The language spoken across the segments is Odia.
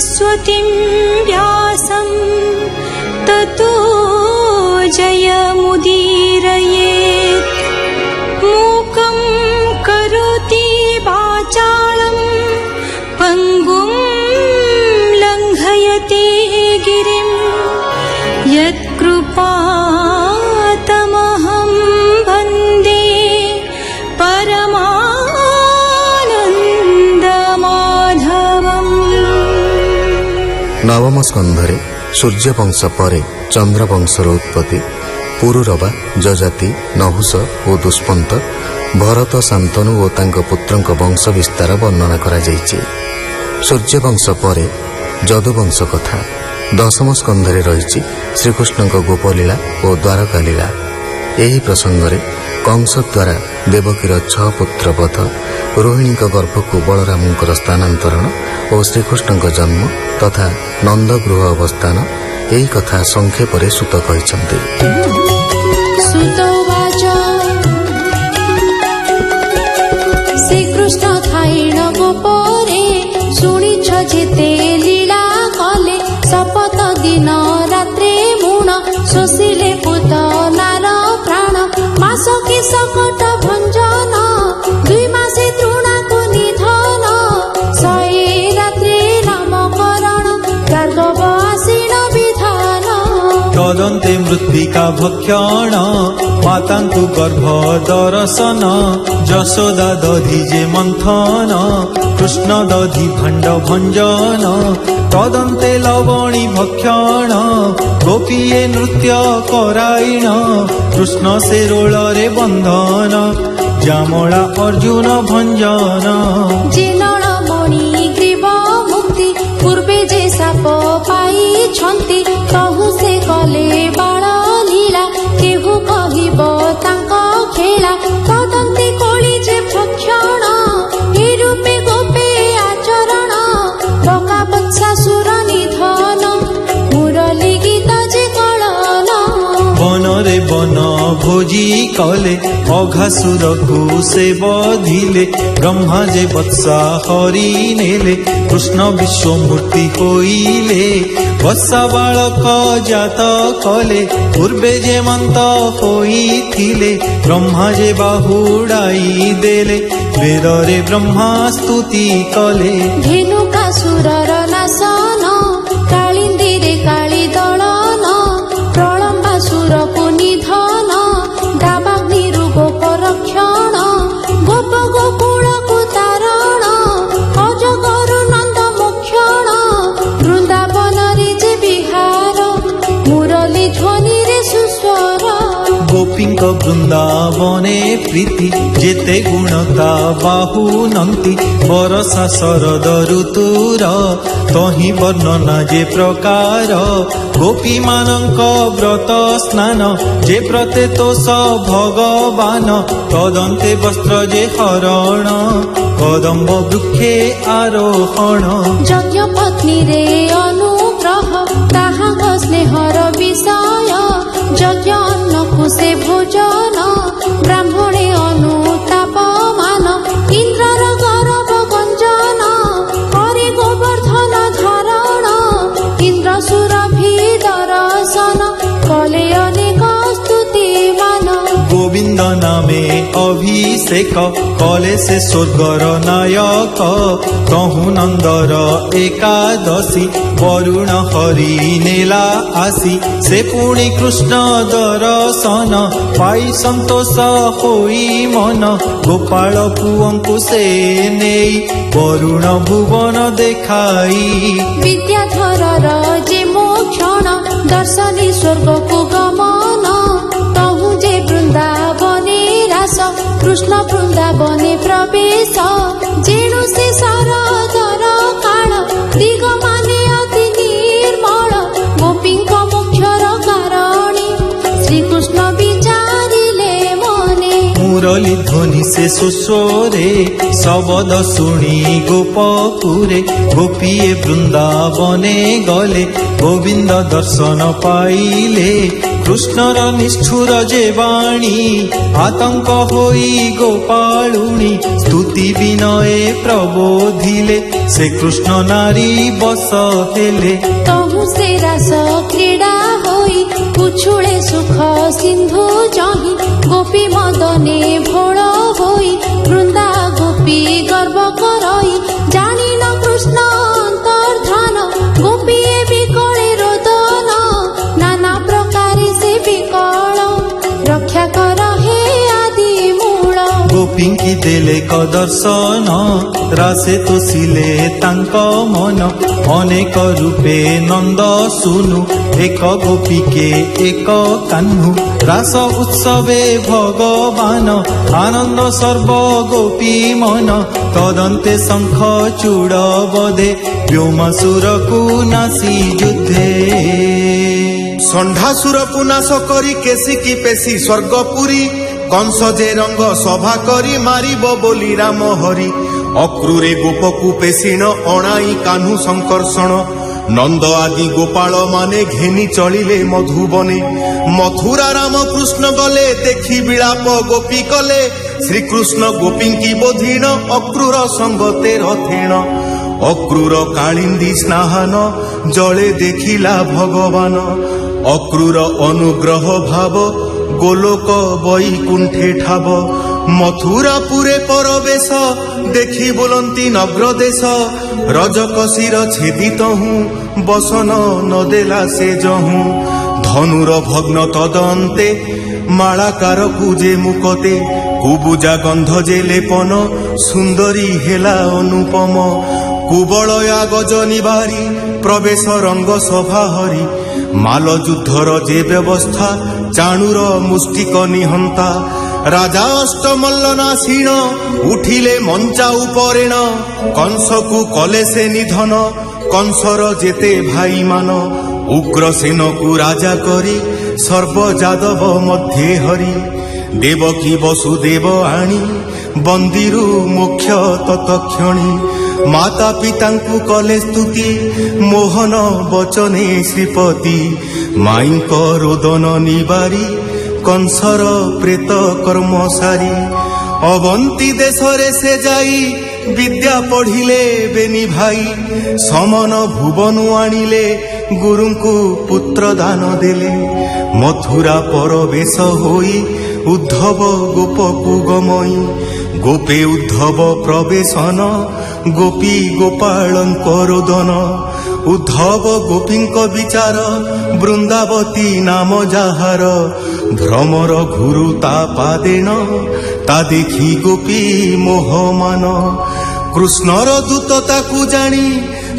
सरस्वतीं व्यासं ततो जयमुदीरयेत्। मूकं करोति वाचालं पङ्गुं लङ्घयति गिरिं यत्कृपातमहं वन्दे परमानन्दमाधवम्। नवम स्कंधरे सूर्यवंश परे चंद्रवंशर उत्पत्ति, पुरुरवा जजाति नहुष और दुष्पंत भरत शांतनु और तांको पुत्रंक वंश विस्तार वर्णना करा जायछि। सूर्यवंश परे जदुवंश कथा दशम स्कंधरे रही श्रीकृष्णଙ୍କ गोपलीला और द्वारका लीला। यही प्रसंगरे कंस द्वारा देवकीर 6 पुत्र वध, रोहिणी गर्भकु बलरामंकर स्थानांतरण और श्रीकृष्णଙ୍କ जन्म तथा नंदगृह अवस्थान यही कथा संक्षेपरे सुत कहिसंति। सुतवाच श्रीकृष्ण थाइण गोपरे शुणिछ जेते लीला कले शपथ दिन रात्रे मुण शोषिले पुतनार प्राण मास कि सकट भंजन 2 मासे तृणाको निधन 100 रात्रे नामकरण गार्गव आसीन विधान तदन्ते मृत्तिका भक्षण मातांकु गर्भ दर्शन यशोदा दधि जे मंथन कृष्ण दधि भंड भंजन तदन्ते लवणी भक्षण गोपीये नृत्य कराइण कृष्ण से रोलरे बंधन जामला अर्जुन भंजन जिनण मणि ग्रीव मुक्ति पूर्वे जे साप पाई छंती कहु से कले बाळ लीला केहु कहिब तांक खेला तदन्ते कोली जे भक्षण हे रूपे गोपे आचरण बका बत्सासुर निधन मुरली गीत जे कळन बनरे बन भोजी कले अघासुर को से बधिले ब्रह्मा जे वत्सा हरि नेले कृष्ण विश्वमूर्ति होइले वत्सा बालक जात कले पूर्वे जे मंत होइथिले ब्रह्मा जे बाहुडाई देले वेदरे ब्रह्मा स्तुति कले धेनुकासुरर नाशन कालिन्दीरे काली दलन प्रलम्बासुरको निधन दावाग्निरु गोप रक्षण गोप गोकुलको तारण अजगरु नन्द मोक्षण वृन्दावनरे जे विहार मुरली ध्वनिरे सुस्वर गोपींक वृंदावने प्रीति जेते गुणता बाहु नंती बरसा शरद ऋतुर तही वर्णना जे प्रकार गोपी मानक व्रत स्नान जे प्रत्यतोष भगवान तदन्ते वस्त्र जे हरण कदम्ब वृक्षे आरोहण यज्ञ पत्नी रे अनुग्रह ताहाक स्नेहर विषय यज्ञ अन्न कुशे भोजन ब्राह्मणे अनुताप मान इंद्रर गौरव गंजन हरि गोवर्धन धारण इंद्र सुरभि दर्शन कले अनेक स्तुति मान गोविंद नामे अभिषेक कले से स्वर्गर नायक तहु नंदर एकादशी वरुण हरि नेला आसी से पुणी कृष्ण दर्शन पाई संतोष होई मन गोपाल पुअंकु से नेई वरुण भुवन देखाई विद्याधर जे मोक्षण दर्शनी स्वर्ग को गमन तहु जे वृंदावने रास कृष्ण वृंदावने प्रवेश जेणु से सरदर काल दिग माने अति निर्मल गोपींक मोक्षर कारणी श्रीकृष्ण विचारिले मने मुरली ध्वनि से सुस्वरे शबद शुणी गोपपुरे गोपीए वृंदावने गले गोविंद दर्शन पाइले କୃଷ୍ଣର ନିଷ୍ଠୁର ଯେ ବାଣୀ ଆତଙ୍କ ହୋଇ ଗୋପାଳୁଣୀ ସ୍ତୁତି ବିନୟେ ପ୍ରବୋଧିଲେ ସେ କୃଷ୍ଣ ନାରୀ ବସ ହେଲେ ତହୁ ସେ ରାସ କ୍ରୀଡ଼ା ହୋଇ ଉଛୁଳେ ସୁଖ ସିନ୍ଧୁ ଜହିଁ ଗୋପୀ ମଦନେ ଭୋଳ ହୋଇ ବୃନ୍ଦା ଗୋପୀ ଗର୍ବ କରଇ ଜାଣିନ କୃଷ୍ଣ ଅନ୍ତର୍ଧାନ ଗୋପୀ ଏ ବିକଳେ ରୋଦନ ନାନା ପ୍ରକାରେ ସେ ବିକଳ ରକ୍ଷା କର ହେ ଆଦି ମୂଳ ଗୋପୀଙ୍କି ଦେଲେ କଦର୍ଶନ ରାସେ ତୋଷିଲେ ତାଙ୍କ ମନ ଅନେକ ରୂପେ ନନ୍ଦ ସୁନୁ ଏକ ଗୋପୀକେ ଏକ କାହ୍ନୁ ରାସ ଉତ୍ସବେ ଭଗବାନ ଆନନ୍ଦ ସର୍ବ ଗୋପୀ ମନ ତଦନ୍ତେ ଶଙ୍ଖ ଚୂଡ଼ ବଧେ ବ୍ୟୋମାସୁରକୁ ନାସି ଯୁଦ୍ଧେ ଷଣ୍ଢାସୁରକୁ ନାଶ କରି କେଶିକି ପେଶି ସ୍ୱର୍ଗପୁରୀ କଂସ ଯେ ରଙ୍ଗ ସଭା କରି ମାରିବ ବୋଲି ରାମ ହରି ଅକ୍ରୁରେ ଗୋପକୁ ପେଶିଣ ଅଣାଇ କାହ୍ନୁ ସଂକର୍ଷଣ ନନ୍ଦ ଆଦି ଗୋପାଳ ମାନେ ଘେନି ଚଳିଲେ ମଧୁବନେ ମଥୁରା ରାମ କୃଷ୍ଣ ଗଲେ ଦେଖି ବିଳାପ ଗୋପୀ କଲେ ଶ୍ରୀକୃଷ୍ଣ ଗୋପୀଙ୍କି ବୋଧିଣ ଅକ୍ରୁର ସଙ୍ଗତେ ରଥେଣ ଅକ୍ରୁର କାଳିନ୍ଦୀ ସ୍ନାହାନ ଜଳେ ଦେଖିଲା ଭଗବାନ ଅକ୍ରୁର ଅନୁଗ୍ରହ ଭାବ ଗୋଲୋକ ବୈକୁଣ୍ଠେ ଠାବ ମଥୁରାପୁରେ ପରବେଶ ଦେଖି ବୁଲନ୍ତି ନଗ୍ରଦେଶ ରଜକଶିର ଛେଦିତହୁଁ ବସନ ନଦେଲା ସେ ଯହୁଁ ଧନୁର ଭଗ୍ନ ତଦନ୍ତେ ମାଳାକାରକୁ ଯେ ମୁକତେ କୁବୁଜା ଗନ୍ଧ ଯେ ଲେପନ ସୁନ୍ଦରୀ ହେଲା ଅନୁପମ କୁବଳୟା ଗଜନି ବାରି ପ୍ରବେଶ ରଙ୍ଗ ସଭା ହରି ମାଲ ଯୁଦ୍ଧର ଯେ ବ୍ୟବସ୍ଥା ଚାଣୁର ମୁଷ୍ଟିକ ନିହନ୍ତା ରାଜା ଅଷ୍ଟମଲ୍ଲ ନାସିଣ ଉଠିଲେ ମଞ୍ଚା ଉପରେଣ କଂସକୁ କଲେ ସେ ନିଧନ କଂସର ଯେତେ ଭାଇମାନ ଉଗ୍ରସେନକୁ ରାଜା କରି ସର୍ବଯାଦବ ମଧ୍ୟେ ହରି ଦେବକୀ ବସୁଦେବ ଆଣି ବନ୍ଦୀରୁ ମୁଖ୍ୟ ତତକ୍ଷଣୀ ମାତା ପିତାଙ୍କୁ କଲେ ସ୍ତୁତି ମୋହନ ବଚନେ ଶ୍ରୀପତି ମାଇଙ୍କ ରୋଦନ ନିବାରି କଂସର ପ୍ରେତ କର୍ମ ସାରି ଅବନ୍ତୀ ଦେଶରେ ସେ ଯାଇ ବିଦ୍ୟା ପଢିଲେ ବେନି ଭାଇ ସମନ ଭୁବନୁ ଆଣିଲେ ଗୁରୁଙ୍କୁ ପୁତ୍ର ଦାନ ଦେଲେ ମଥୁରା ପରବେଶ ହୋଇ ଉଦ୍ଧବ ଗୋପକୁ ଗମଇ ଗୋପେ ଉଦ୍ଧବ ପ୍ରବେଶନ ଗୋପୀ ଗୋପାଳଙ୍କ ରୋଦନ ଉଦ୍ଧବ ଗୋପୀଙ୍କ ବିଚାର ବୃନ୍ଦାବତୀ ନାମ ଯାହାର ଭ୍ରମର ଘୁରୁ ତା ପାଦେଣ ତା ଦେଖି ଗୋପୀ ମୋହମାନ କୃଷ୍ଣର ଦୂତ ତାକୁ ଜାଣି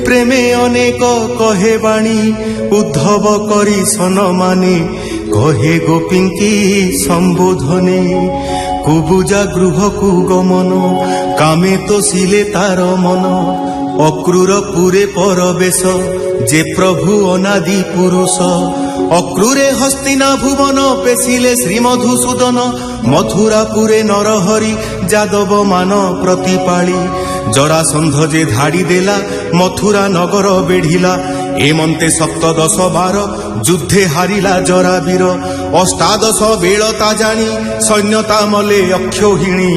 ପ୍ରେମେ ଅନେକ କହେ ବାଣୀ ଉଦ୍ଧବ କରି ସନମାନେ କହେ ଗୋପୀଙ୍କି ସମ୍ବୋଧନେ କୁବୁଜା ଗୃହକୁ ଗମନ କାମେ ତୋଷିଲେ ତାର ମନ ଅକ୍ରୁର ପୁରେ ପରବେଶ ଯେ ପ୍ରଭୁ ଅନାଦି ପୁରୁଷ ଅକ୍ରୁରେ ହସ୍ତିନା ଭୁବନ ପେଶିଲେ ଶ୍ରୀ ମଧୁସୂଦନ ମଥୁରାପୁରେ ନରହରି ଯାଦବ ମାନ ପ୍ରତିପାଳି ଜରାସନ୍ଧ ଯେ ଧାଡ଼ି ଦେଲା ମଥୁରା ନଗର ବେଢ଼ିଲା ଏମନ୍ତେ ସପ୍ତଦଶ ବାର ଯୁଦ୍ଧେ ହାରିଲା ଜରାବୀର ଅଷ୍ଟାଦଶ ବେଳ ତା ଜାଣି ସୈନ୍ୟତା ମଲେ ଅକ୍ଷୋହିଣୀ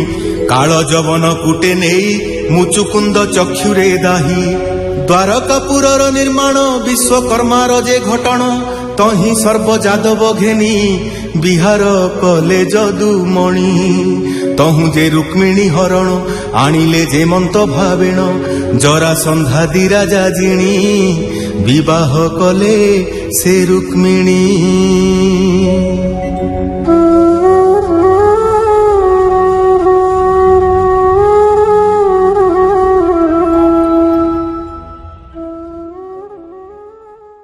କାଳ ଯବନ କୁଟେ ନେଇ ମୁଚୁକୁନ୍ଦ ଚକ୍ଷୁରେ ଦାହି ଦ୍ୱାରକାପୁରର ନିର୍ମାଣ ବିଶ୍ୱକର୍ମାର ଯେ ଘଟଣ ତହିଁ ସର୍ବଯାଦବ ଘେନି ବିହାର କଲେ ଯଦୁମଣି ତହୁଁ ଯେ ରୁକ୍ମିଣୀ ହରଣ ଆଣିଲେ ଯେ ମନ୍ତ ଭାବେଣ ଜରାସନ୍ଧାଦି ରାଜା ଜିଣି ବିବାହ କଲେ ସେ ରୁକ୍ମିଣୀ।